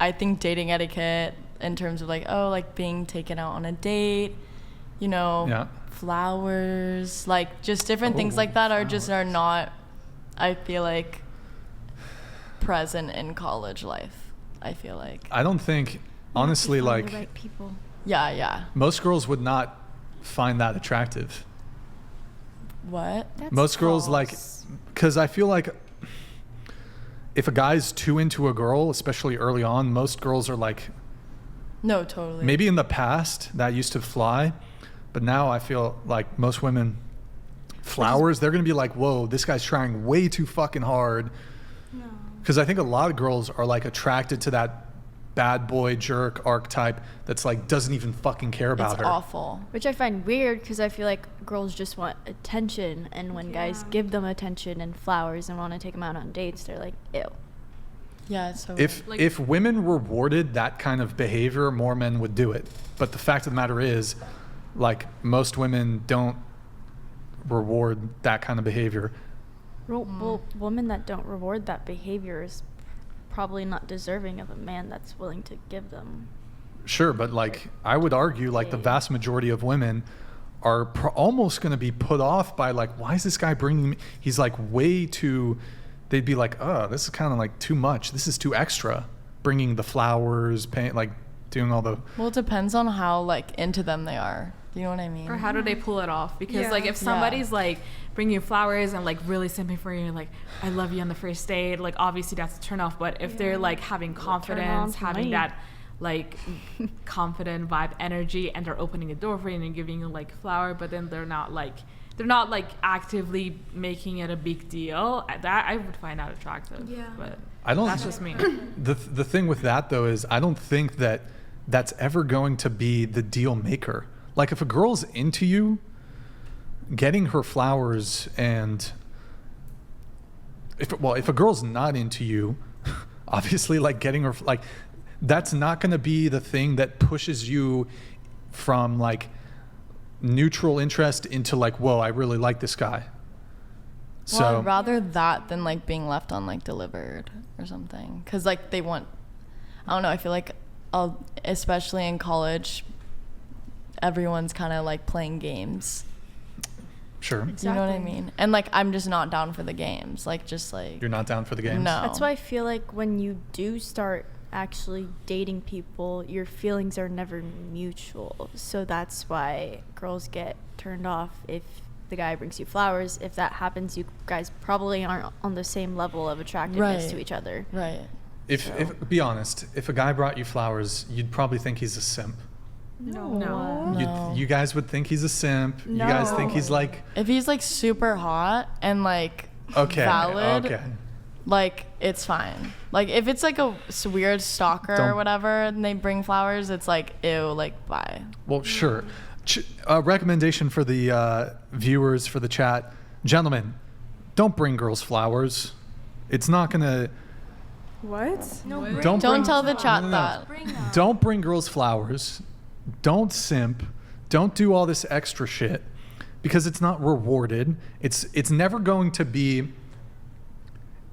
I think dating etiquette in terms of like, oh, like being taken out on a date, you know, flowers, like just different things like that are not, I feel like, present in college life. I feel like. I don't think, honestly, like, the right people. Yeah. Most girls would not find that attractive. What? That's Most girls like, because I feel like if a guy's too into a girl, especially early on, most girls are like, no, totally. Maybe in the past that used to fly, but now I feel like most women, flowers, they're going to be like, whoa, this guy's trying way too fucking hard. No. Because I think a lot of girls are like attracted to that bad boy jerk archetype that's like doesn't even fucking care about her. It's awful. Which I find weird because I feel like girls just want attention, and when guys give them attention and flowers and want to take them out on dates, they're like, ew. Yeah, it's so if women rewarded that kind of behavior, more men would do it. But the fact of the matter is, like, most women don't reward that kind of behavior. Well, women that don't reward that behavior is probably not deserving of a man that's willing to give them. Sure, but like I would argue like the vast majority of women are almost going to be put off by like, why is this guy bringing me? He's like way too, they'd be like, oh, this is kind of like too much. This is too extra. Bringing the flowers, like doing all the. Well, it depends on how like into them they are. You know what I mean? Or how do they pull it off? Because like if somebody's like bringing you flowers and like really simping for you, like I love you on the first date, like obviously that's a turn off. But if they're like having confidence, having that like confident vibe energy, and they're opening a door for you and giving you like flower, but then they're not like actively making it a big deal, that I would find that attractive. Yeah. But I don't. That's just me. The thing with that though is I don't think that that's ever going to be the deal maker. Like if a girl's into you, getting her flowers, and if a girl's not into you, obviously like getting her, like that's not going to be the thing that pushes you from like neutral interest into like, whoa, I really like this guy. Well, I'd rather that than like being left on like delivered or something, because like they want, I don't know, I feel like especially in college, everyone's kind of like playing games. Sure. Exactly. You know what I mean? And like I'm just not down for the games. Like just like you're not down for the games? No. That's why I feel like when you do start actually dating people, your feelings are never mutual. So that's why girls get turned off if the guy brings you flowers. If that happens, you guys probably aren't on the same level of attractiveness to each other. Right. If be honest, if a guy brought you flowers, you'd probably think he's a simp. No. You guys would think he's a simp. No. You guys think he's like, if he's like super hot and like valid, like it's fine. Like if it's like a weird stalker or whatever and they bring flowers, it's like, ew, like bye. Well, sure. Recommendation for the viewers, for the chat. Gentlemen, don't bring girls flowers. It's not gonna. What? No. Don't tell the chat that. Don't bring girls flowers. Don't simp. Don't do all this extra shit because it's not rewarded. It's never going to be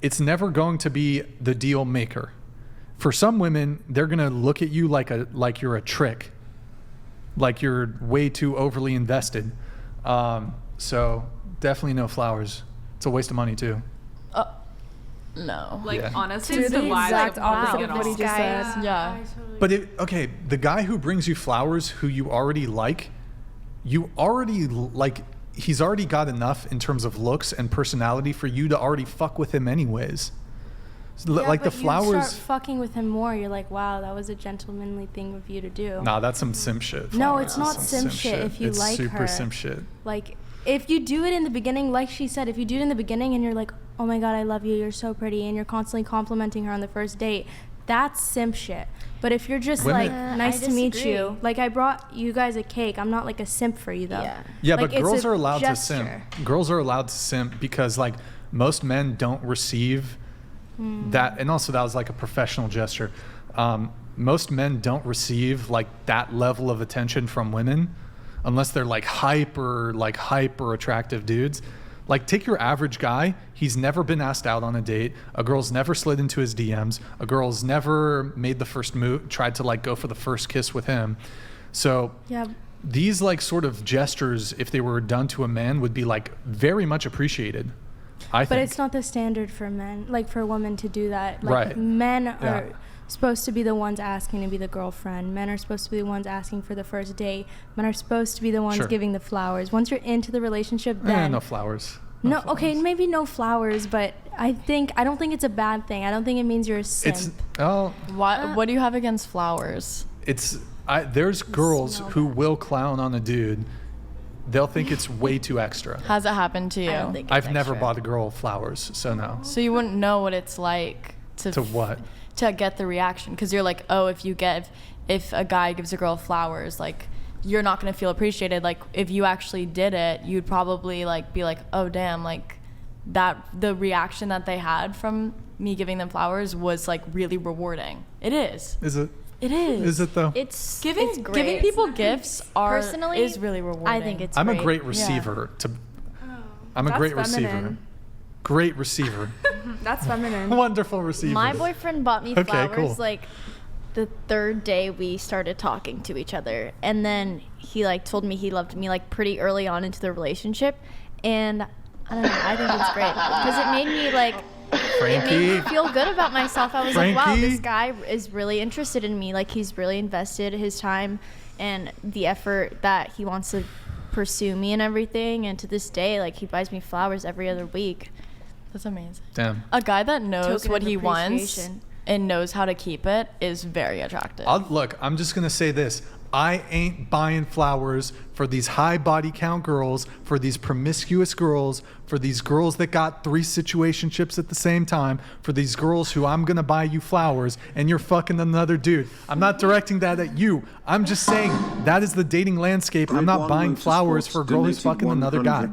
the deal maker. For some women, they're going to look at you like you're a trick. Like you're way too overly invested. So definitely no flowers. It's a waste of money too. No. Like honestly, Dude, it's the exact opposite of what he just said. Yeah. But the guy who brings you flowers who you already like, he's already got enough in terms of looks and personality for you to already fuck with him anyways. Like the flowers. You start fucking with him more. You're like, wow, that was a gentlemanly thing of you to do. Nah, that's some simp shit. No, it's not simp shit if you like her. It's super simp shit. Like, if you do it in the beginning, like she said, if you do it in the beginning and you're like, oh my God, I love you, you're so pretty, and you're constantly complimenting her on the first date, that's simp shit. But if you're just like, nice to meet you, like I brought you guys a cake, I'm not like a simp for you though. Yeah, like, but girls are allowed to simp. Girls are allowed to simp because like most men don't receive that, and also that was like a professional gesture. Most men don't receive like that level of attention from women unless they're like hyper attractive dudes. Like, take your average guy. He's never been asked out on a date. A girl's never slid into his DMs. A girl's never made the first move, tried to like go for the first kiss with him. So these like sort of gestures, if they were done to a man, would be like very much appreciated, I think. But it's not the standard for men, like for women to do that. Like right. Men are supposed to be the ones asking to be the girlfriend. Men are supposed to be the ones asking for the first date. Men are supposed to be the ones giving the flowers. Once you're into the relationship, then no flowers. No, okay, maybe no flowers, but I don't think it's a bad thing. I don't think it means you're a simp. What do you have against flowers? There's girls who will clown on a dude. They'll think it's way too extra. Has it happened to you? I don't think it's I've never extra. bought a girl flowers, so no. So you wouldn't know what it's like to what? To get the reaction, because you're like, oh, if a guy gives a girl flowers, like, you're not going to feel appreciated. Like, if you actually did it, you'd probably like be like, oh damn, like that the reaction that they had from me giving them flowers was like really rewarding. It is. Is it? It is. Is it though? It's giving people gifts personally is really rewarding. I think it's I'm great. a great receiver I'm a great receiver. Great receiver. That's feminine. Wonderful receiver. My boyfriend bought me flowers cool. like the third day we started talking to each other, and then he like told me he loved me like pretty early on into the relationship, and I don't know, I think it's great because it made me like Frankie. It made me feel good about myself. I was Frankie. like, wow, this guy is really interested in me. Like, he's really invested his time and the effort that he wants to pursue me and everything, and to this day, like, he buys me flowers every other week. That's amazing. Damn. A guy that knows Token what of he wants appreciation. and knows how to keep it is very attractive. Look, I'm just going to say this. I ain't buying flowers for these high body count girls, for these promiscuous girls, for these girls that got 3 situationships at the same time, for these girls who I'm going to buy you flowers and you're fucking another dude. I'm not directing that at you. I'm just saying that is the dating landscape. I'm not buying flowers for a girl who's fucking another guy.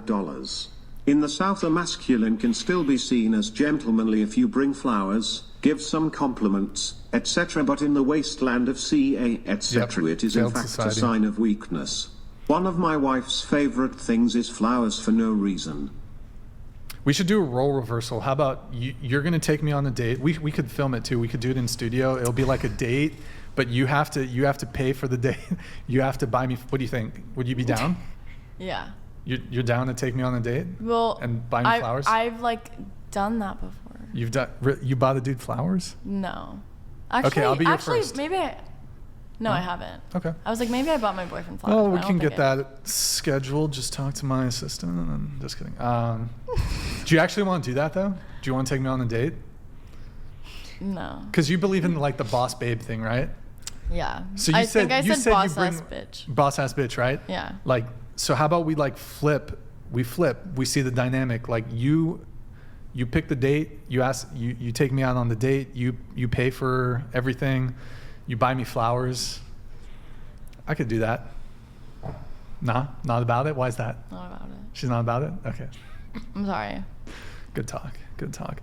In the South, a masculine can still be seen as gentlemanly if you bring flowers, give some compliments, etc. But in the wasteland of CA, etc., it is in fact a sign of weakness. One of my wife's favorite things is flowers for no reason. We should do a role reversal. How about you're going to take me on a date? We could film it too. We could do it in studio. It'll be like a date, but you have to pay for the date. You have to buy me. What do you think? Would you be down? Yeah. You're down to take me on a date? Well, and buy me flowers? I've like done that before. You bought a dude flowers? No. Actually, okay, I'll be your first. Maybe I haven't. Okay. I was like, maybe I bought my boyfriend flowers. Well, we can get that scheduled. Just talk to my assistant. And just kidding. Do you actually want to do that though? Do you want to take me on a date? No. Because you believe in like the boss babe thing, right? Yeah. So you said boss ass bitch. Boss ass bitch, right? Yeah. Like, so how about we like flip? We see the dynamic. Like you pick the date. You take me out on the date. You pay for everything. You buy me flowers. I could do that. Nah, not about it. Why is that? Not about it. She's not about it? Okay. I'm sorry. Good talk.